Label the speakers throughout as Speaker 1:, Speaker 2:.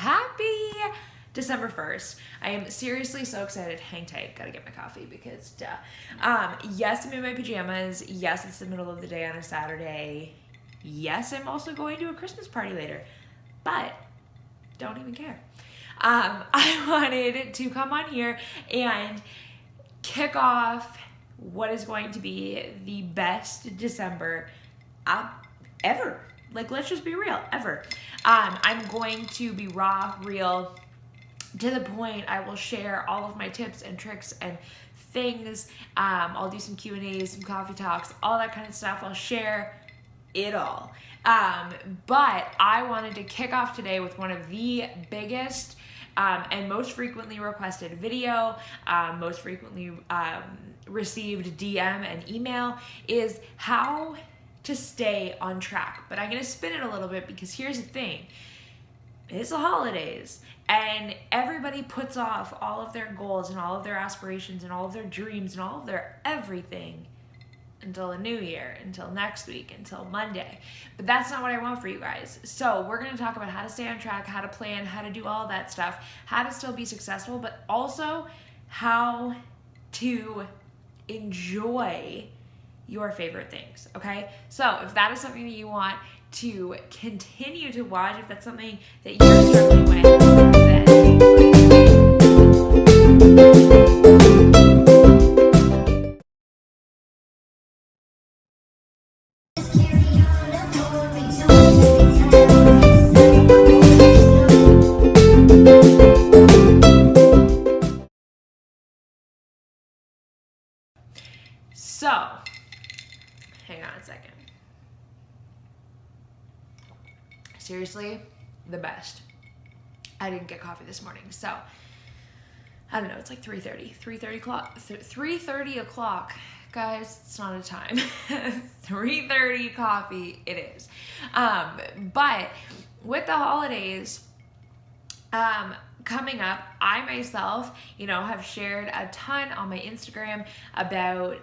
Speaker 1: happy December 1st. I am seriously so excited. Hang tight, gotta get my coffee because duh. Yes, I'm in my pajamas. Yes, it's the middle of the day on a Saturday. Yes, I'm also going to a Christmas party later, but don't even care. I wanted to come on here and kick off what is going to be the best December ever. Like, let's just be real, ever. I'm going to be raw, real, to the point. I will share all of my tips and tricks and things. I'll do some Q&As, some coffee talks, all that kind of stuff. I'll share it all. But I wanted to kick off today with one of the biggest and most frequently requested video, most frequently received DM and email, is how to stay on track. But I'm going to spin it a little bit because here's the thing. It's the holidays and everybody puts off all of their goals and all of their aspirations and all of their dreams and all of their everything until the new year, until next week, until Monday. But that's not what I want for you guys. So we're going to talk about how to stay on track, how to plan, how to do all that stuff, how to still be successful, but also how to enjoy your favorite things, okay? So if that is something that you want to continue to watch, if that's something that you're struggling with, So, hang on a second. Seriously, the best. I didn't get coffee this morning, so I don't know, it's like 3:30 o'clock. Guys, it's not a time. 3:30 coffee, it is. But with the holidays coming up, I myself, have shared a ton on my Instagram about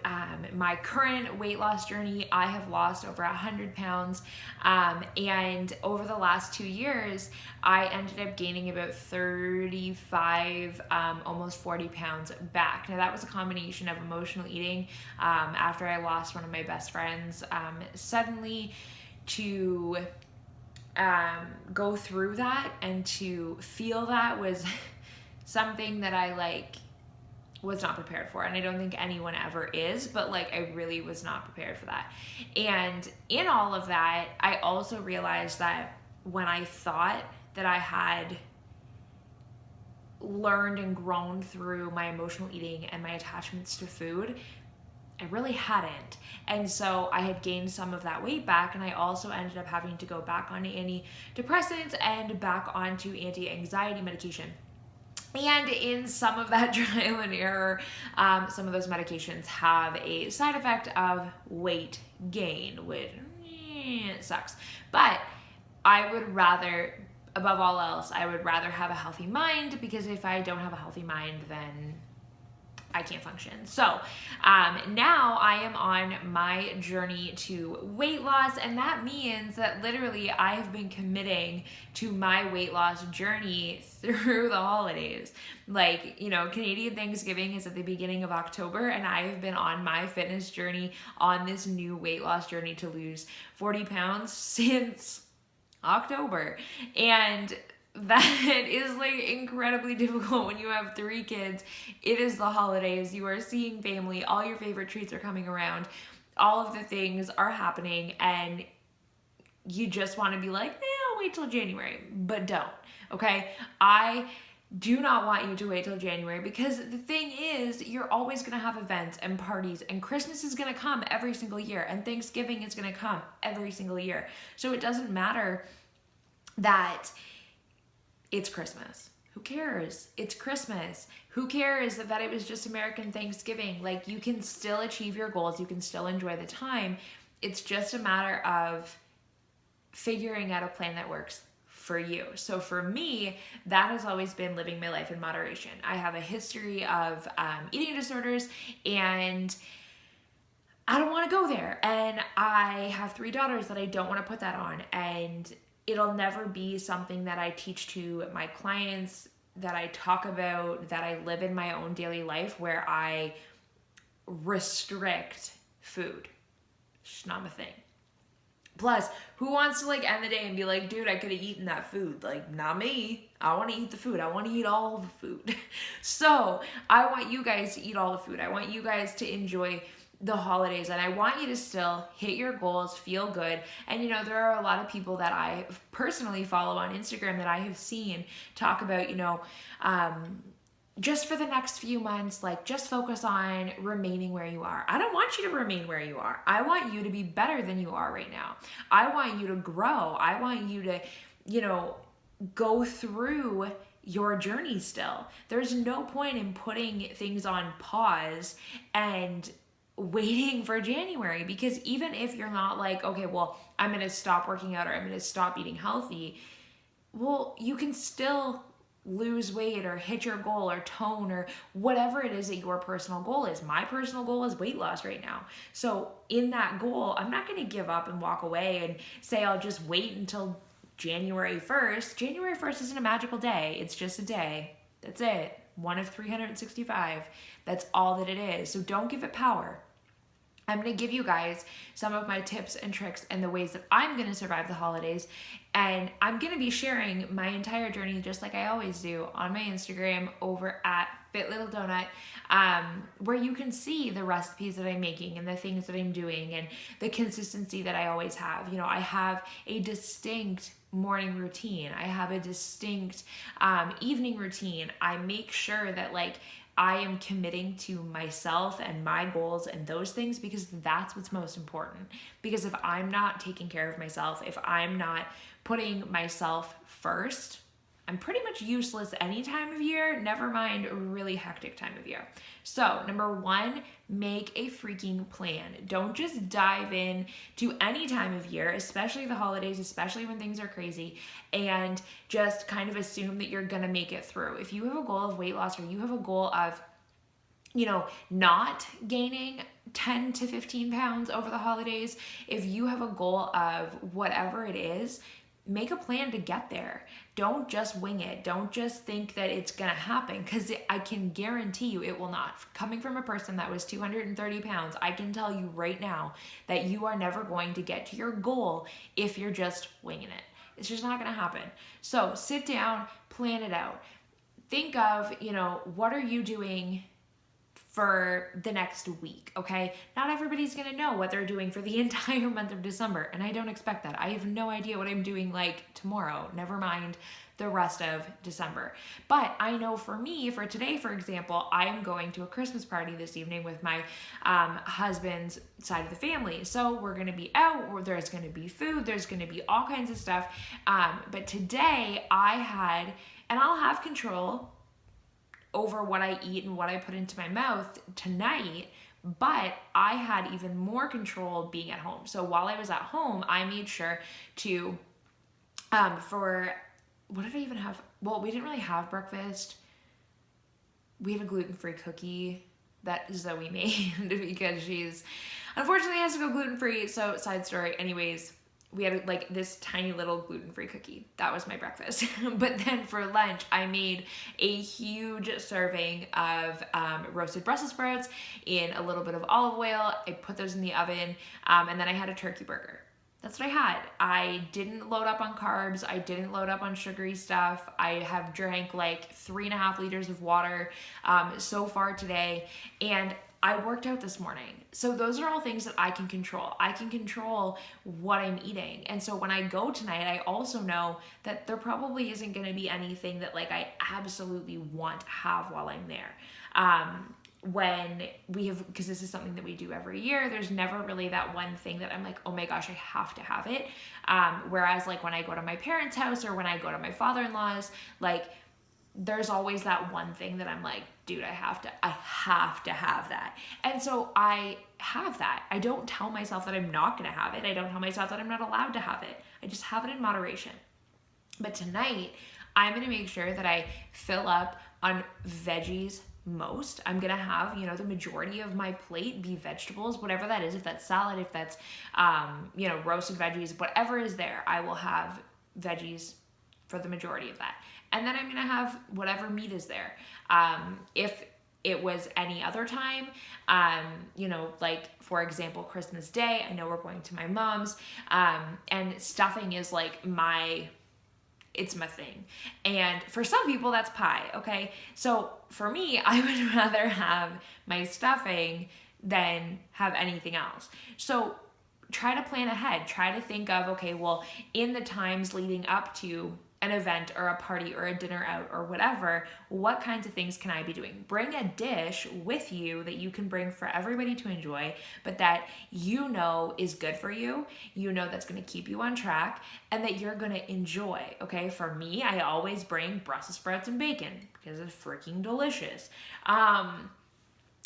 Speaker 1: my current weight loss journey. I have lost over 100 pounds. And over the last 2 years, I ended up gaining about 35, almost 40 pounds back. Now, that was a combination of emotional eating after I lost one of my best friends suddenly, to go through that and to feel that was something that I was not prepared for, and I don't think anyone ever is, but I really was not prepared for that. And in all of that, I also realized that when I thought that I had learned and grown through my emotional eating and my attachments to food, I really hadn't. And so I had gained some of that weight back, and I also ended up having to go back on antidepressants and back onto anti-anxiety medication. And in some of that trial and error, some of those medications have a side effect of weight gain, which it sucks. But I would rather, above all else, I would rather have a healthy mind, because if I don't have a healthy mind, then I can't function. So now I am on my journey to weight loss, and that means that literally I have been committing to my weight loss journey through the holidays. Canadian Thanksgiving is at the beginning of October, and I have been on my fitness journey, on this new weight loss journey to lose 40 pounds since October. And that is incredibly difficult when you have 3 kids. It is the holidays. You are seeing family. All your favorite treats are coming around. All of the things are happening, and you just want to be like, I'll wait till January, but don't. Okay? I do not want you to wait till January, because the thing is, you're always going to have events and parties, and Christmas is going to come every single year, and Thanksgiving is going to come every single year. So it doesn't matter that it's Christmas. Who cares? It's Christmas. Who cares that it was just American Thanksgiving? You can still achieve your goals. You can still enjoy the time. It's just a matter of figuring out a plan that works for you. So for me, that has always been living my life in moderation. I have a history of eating disorders, and I don't want to go there. And I have 3 daughters that I don't want to put that on. And it'll never be something that I teach to my clients, that I talk about, that I live in my own daily life where I restrict food. It's just not my thing. Plus, who wants to like end the day and be like, dude, I could have eaten that food? Like, not me. I want to eat the food. I want to eat all the food. So I want you guys to eat all the food. I want you guys to enjoy the holidays, and I want you to still hit your goals, feel good. And there are a lot of people that I personally follow on Instagram that I have seen talk about, just for the next few months, like, just focus on remaining where you are. I don't want you to remain where you are. I want you to be better than you are right now. I want you to grow. I want you to, go through your journey still. There's no point in putting things on pause and waiting for January, because even if you're not like, okay, well, I'm going to stop working out or I'm going to stop eating healthy, well, you can still lose weight or hit your goal or tone or whatever it is that your personal goal is. My personal goal is weight loss right now. So in that goal, I'm not going to give up and walk away and say I'll just wait until January 1st. January 1st isn't a magical day. It's just a day. That's it. One of 365. That's all that it is. So don't give it power. I'm going to give you guys some of my tips and tricks and the ways that I'm going to survive the holidays. And I'm going to be sharing my entire journey, just like I always do, on my Instagram over at Fit Little Donut, where you can see the recipes that I'm making and the things that I'm doing and the consistency that I always have. I have a distinct morning routine. I have a distinct evening routine. I make sure that I am committing to myself and my goals and those things, because that's what's most important. Because if I'm not taking care of myself, if I'm not putting myself first, I'm pretty much useless any time of year, never mind a really hectic time of year. So, number one, make a freaking plan. Don't just dive in to any time of year, especially the holidays, especially when things are crazy, and just kind of assume that you're gonna make it through. If you have a goal of weight loss, or you have a goal of not gaining 10 to 15 pounds over the holidays, if you have a goal of whatever it is, make a plan to get there. Don't just wing it. Don't just think that it's gonna happen, because I can guarantee you it will not. Coming from a person that was 230 pounds, I can tell you right now that you are never going to get to your goal if you're just winging it. It's just not gonna happen. So sit down, plan it out. Think of, what are you doing for the next week, okay? Not everybody's gonna know what they're doing for the entire month of December, and I don't expect that. I have no idea what I'm doing tomorrow, never mind the rest of December. But I know for me, for today, for example, I am going to a Christmas party this evening with my husband's side of the family. So we're gonna be out, there's gonna be food, there's gonna be all kinds of stuff. But today I'll have control over what I eat and what I put into my mouth tonight, but I had even more control being at home. So while I was at home, I made sure to, what did I even have? Well, we didn't really have breakfast. We had a gluten-free cookie that Zoe made because she's unfortunately has to go gluten-free. So side story, anyways, we had this tiny little gluten-free cookie. That was my breakfast. But then for lunch, I made a huge serving of roasted Brussels sprouts in a little bit of olive oil. I put those in the oven, and then I had a turkey burger. That's what I had. I didn't load up on carbs. I didn't load up on sugary stuff. I have drank 3.5 liters of water so far today, and I worked out this morning. So those are all things that I can control. I can control what I'm eating. And so when I go tonight, I also know that there probably isn't going to be anything that I absolutely want to have while I'm there. Because this is something that we do every year, there's never really that one thing that I'm like, oh my gosh, I have to have it. Whereas when I go to my parents' house or when I go to my father-in-law's, there's always that one thing that I'm like, dude, I have to have that. And so I have that. I don't tell myself that I'm not going to have it. I don't tell myself that I'm not allowed to have it. I just have it in moderation. But tonight, I'm going to make sure that I fill up on veggies most. I'm going to have, the majority of my plate be vegetables, whatever that is. If that's salad, if that's, roasted veggies, whatever is there, I will have veggies for the majority of that. And then I'm going to have whatever meat is there. If it was any other time, like for example, Christmas Day, I know we're going to my mom's, and stuffing is like it's my thing. And for some people that's pie, okay? So for me, I would rather have my stuffing than have anything else. So try to plan ahead. Try to think of, okay, well, in the times leading up to an event or a party or a dinner out or whatever, what kinds of things can I be doing? Bring a dish with you that you can bring for everybody to enjoy, but that you know is good for you, you know that's going to keep you on track, and that you're going to enjoy, okay? For me, I always bring Brussels sprouts and bacon because it's freaking delicious.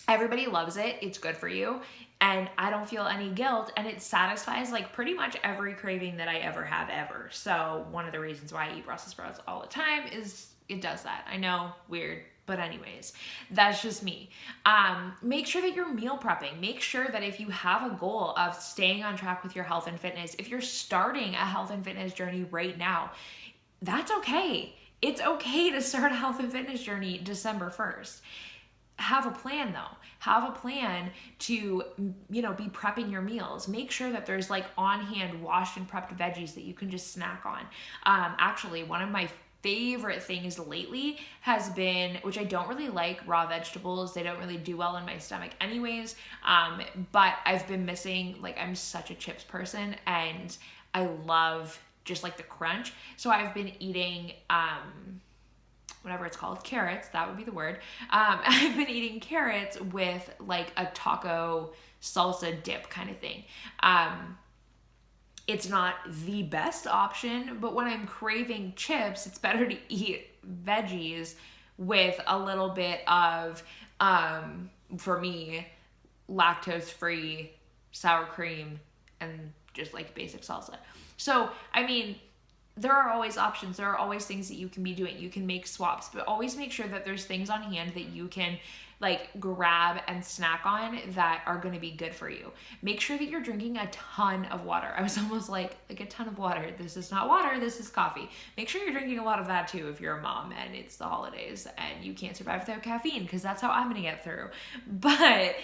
Speaker 1: Everybody loves it. It's good for you. And I don't feel any guilt, and it satisfies like pretty much every craving that I ever have ever. So one of the reasons why I eat Brussels sprouts all the time is it does that. I know, weird, but anyways, that's just me. Make sure that you're meal prepping. Make sure that if you have a goal of staying on track with your health and fitness, if you're starting a health and fitness journey right now, that's okay. It's okay to start a health and fitness journey December 1st. Have a plan though. Have a plan to, be prepping your meals. Make sure that there's like on hand washed and prepped veggies that you can just snack on. Actually, one of my favorite things lately has been, which I don't really like raw vegetables. They don't really do well in my stomach anyways. But I've been missing, like I'm such a chips person and I love just like the crunch. So I've been eating, whatever it's called, carrots, that would be the word. I've been eating carrots with like a taco salsa dip kind of thing. It's not the best option, but when I'm craving chips, it's better to eat veggies with a little bit of, for me, lactose-free sour cream and just like basic salsa. So, there are always options. There are always things that you can be doing. You can make swaps, but always make sure that there's things on hand that you can like grab and snack on that are going to be good for you. Make sure that you're drinking a ton of water. I was almost like a ton of water. This is not water, this is coffee. Make sure you're drinking a lot of that too if you're a mom and it's the holidays and you can't survive without caffeine, because that's how I'm going to get through. But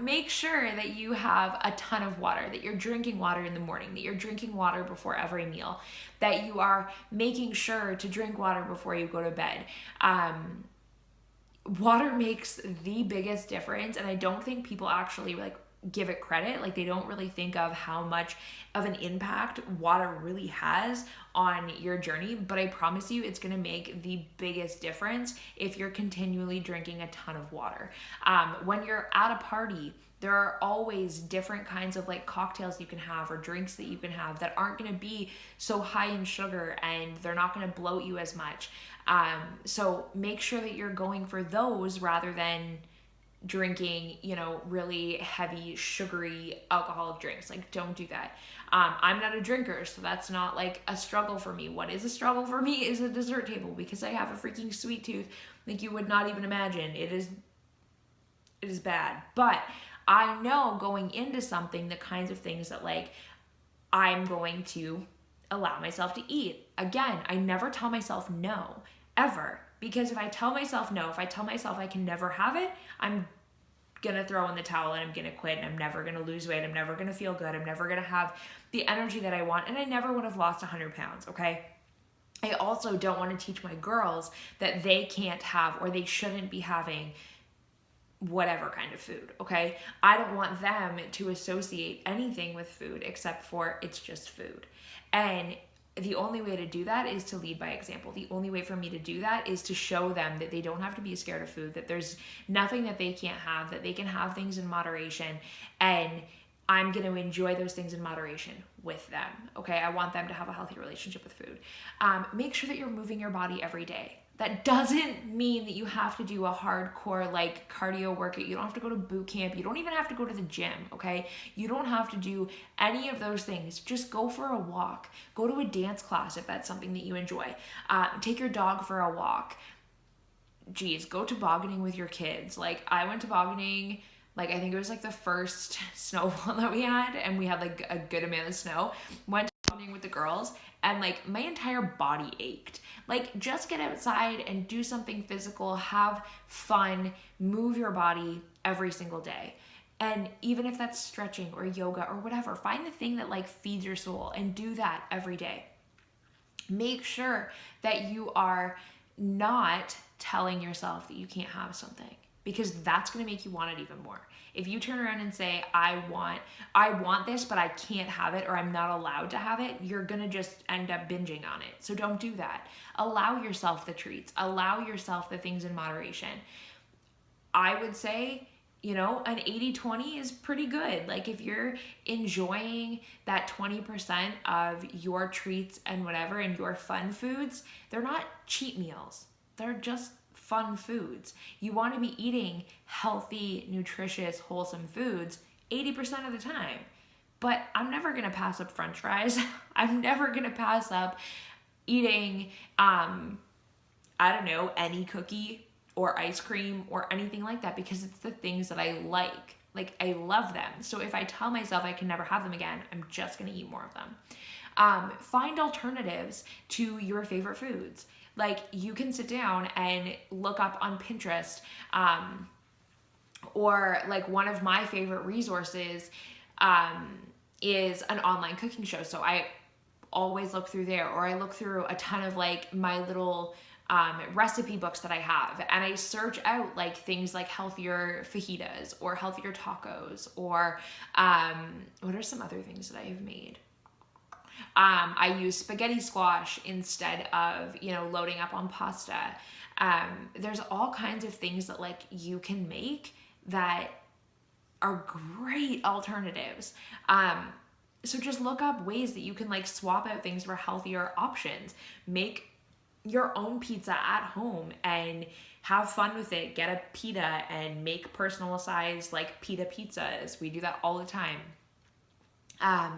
Speaker 1: make sure that you have a ton of water, that you're drinking water in the morning, that you're drinking water before every meal, that you are making sure to drink water before you go to bed. Water makes the biggest difference, and I don't think people actually like give it credit. Like they don't really think of how much of an impact water really has on your journey, but I promise you it's going to make the biggest difference if you're continually drinking a ton of water. When you're at a party, there are always different kinds of like cocktails you can have or drinks that you can have that aren't going to be so high in sugar and they're not going to bloat you as much. So make sure that you're going for those rather than drinking, really heavy, sugary alcoholic drinks. Like, don't do that. I'm not a drinker, so that's not like a struggle for me. What is a struggle for me is a dessert table, because I have a freaking sweet tooth like you would not even imagine. It is bad. But I know going into something the kinds of things that like I'm going to allow myself to eat. Again, I never tell myself no, ever. Because if I tell myself no, if I tell myself I can never have it, I'm gonna throw in the towel and I'm gonna quit and I'm never gonna lose weight. I'm never gonna feel good. I'm never gonna have the energy that I want, and I never would have lost 100 pounds, okay? I also don't want to teach my girls that they can't have or they shouldn't be having whatever kind of food, okay? I don't want them to associate anything with food except for it's just food. And the only way to do that is to lead by example. The only way for me to do that is to show them that they don't have to be scared of food, that there's nothing that they can't have, that they can have things in moderation, and I'm going to enjoy those things in moderation with them, okay? I want them to have a healthy relationship with food. Make sure that you're moving your body every day. That doesn't mean that you have to do a hardcore like cardio workout. You don't have to go to boot camp. You don't even have to go to the gym, okay? You don't have to do any of those things. Just go for a walk. Go to a dance class if that's something that you enjoy. Take your dog for a walk. Geez, go tobogganing with your kids. Like I went tobogganing, like I think it was like the first snowfall that we had, and we had like a good amount of snow. Went with the girls, and like my entire body ached. Like, just get outside and do something physical, have fun, move your body every single day. And even if that's stretching or yoga or whatever, find the thing that like feeds your soul and do that every day. Make sure that you are not telling yourself that you can't have something, because that's going to make you want it even more. If you turn around and say, I want this, but I can't have it, or I'm not allowed to have it, you're going to just end up binging on it. So don't do that. Allow yourself the treats. Allow yourself the things in moderation. I would say, an 80-20 is pretty good. Like, if you're enjoying that 20% of your treats and whatever and your fun foods, they're not cheat meals. They're just fun foods. You want to be eating healthy, nutritious, wholesome foods 80% of the time. But I'm never going to pass up French fries. I'm never going to pass up eating, any cookie or ice cream or anything like that, because it's the things that I like. Like, I love them. So if I tell myself I can never have them again, I'm just going to eat more of them. Find alternatives to your favorite foods. Like, you can sit down and look up on Pinterest, or like one of my favorite resources is an online cooking show. So I always look through there, or I look through a ton of like my little recipe books that I have, and I search out like things like healthier fajitas or healthier tacos, or what are some other things that I have made? I use spaghetti squash instead of, loading up on pasta. There's all kinds of things that like you can make that are great alternatives. So just look up ways that you can like swap out things for healthier options. Make your own pizza at home and have fun with it. Get a pita and make personalized like pita pizzas. We do that all the time.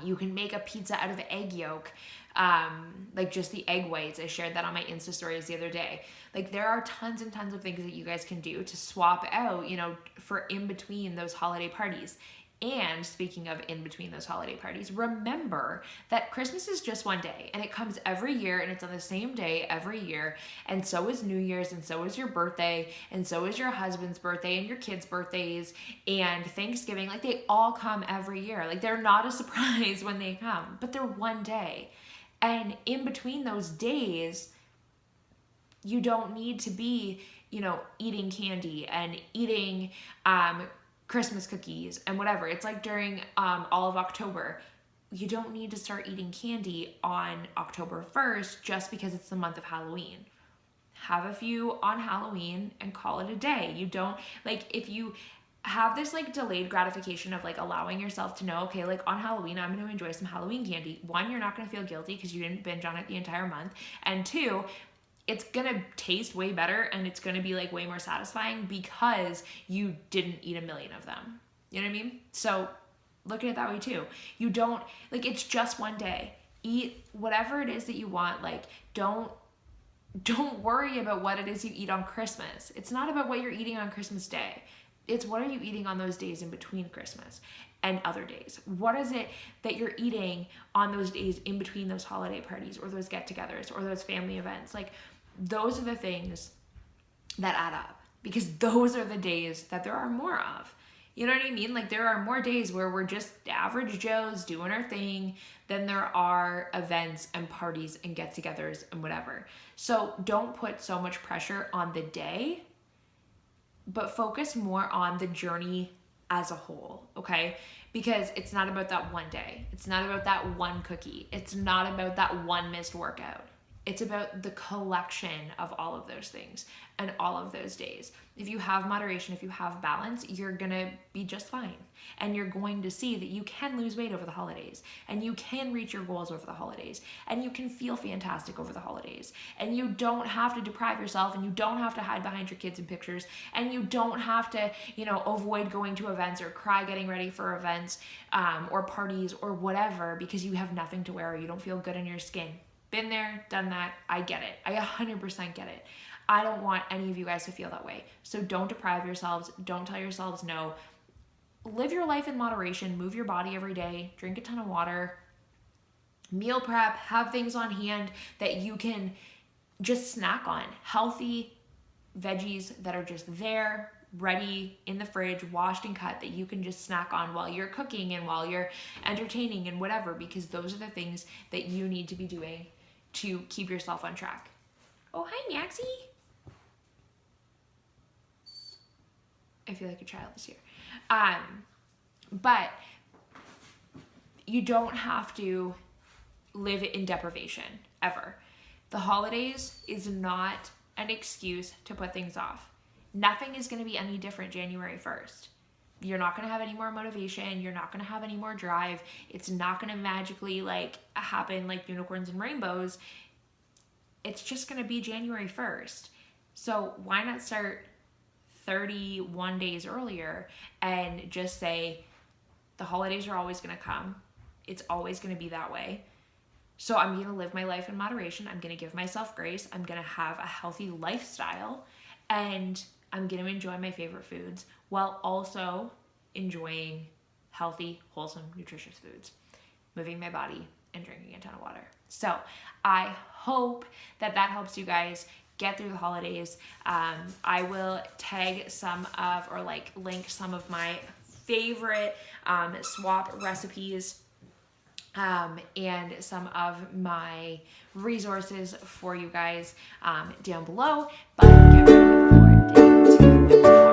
Speaker 1: You can make a pizza out of egg yolk, like just the egg whites. I shared that on my Insta stories the other day. Like, there are tons and tons of things that you guys can do to swap out, for in between those holiday parties. And speaking of in between those holiday parties, remember that Christmas is just one day, and it comes every year, and it's on the same day every year. And so is New Year's, and so is your birthday, and so is your husband's birthday, and your kids' birthdays, and Thanksgiving. Like, they all come every year. Like, they're not a surprise when they come, but they're one day. And in between those days, you don't need to be, eating candy and eating Christmas cookies and whatever. It's like during all of October. You don't need to start eating candy on October 1st just because it's the month of Halloween. Have a few on Halloween and call it a day. You don't, like, if you have this like delayed gratification of like allowing yourself to know, okay, like on Halloween, I'm going to enjoy some Halloween candy. One, you're not going to feel guilty because you didn't binge on it the entire month. And two, it's gonna taste way better, and it's gonna be like way more satisfying because you didn't eat a million of them. You know what I mean? So look at it that way too. You don't, like, it's just one day. Eat whatever it is that you want. Like, don't worry about what it is you eat on Christmas. It's not about what you're eating on Christmas Day. It's what are you eating on those days in between Christmas and other days? What is it that you're eating on those days in between those holiday parties or those get-togethers or those family events? Like, those are the things that add up, because those are the days that there are more of. You know what I mean? Like, there are more days where we're just average Joes doing our thing than there are events and parties and get-togethers and whatever. So don't put so much pressure on the day, but focus more on the journey as a whole, okay? Because it's not about that one day. It's not about that one cookie. It's not about that one missed workout. It's about the collection of all of those things and all of those days. If you have moderation, if you have balance, you're going to be just fine. And you're going to see that you can lose weight over the holidays, and you can reach your goals over the holidays, and you can feel fantastic over the holidays. And you don't have to deprive yourself, and you don't have to hide behind your kids in pictures, and you don't have to, avoid going to events or cry getting ready for events or parties or whatever because you have nothing to wear or you don't feel good in your skin. Been there, done that. I get it. I 100% get it. I don't want any of you guys to feel that way. So don't deprive yourselves. Don't tell yourselves no. Live your life in moderation. Move your body every day. Drink a ton of water. meal prep, have things on hand that you can just snack on. Healthy veggies that are just there, ready in the fridge, washed and cut, that you can just snack on while you're cooking and while you're entertaining and whatever, because those are the things that you need to be doing to keep yourself on track. Oh, hi, Maxie. I feel like a child this year. But you don't have to live in deprivation ever. The holidays is not an excuse to put things off. Nothing is going to be any different January 1st. You're not going to have any more motivation. You're not going to have any more drive. It's not going to magically happen like unicorns and rainbows. It's just going to be January 1st. So why not start 31 days earlier and just say, the holidays are always going to come. It's always going to be that way. So I'm going to live my life in moderation. I'm going to give myself grace. I'm going to have a healthy lifestyle, and I'm going to enjoy my favorite foods while also enjoying healthy, wholesome, nutritious foods, moving my body, and drinking a ton of water. So I hope that helps you guys get through the holidays. I will tag link some of my favorite swap recipes and some of my resources for you guys down below. But get ready for day 2.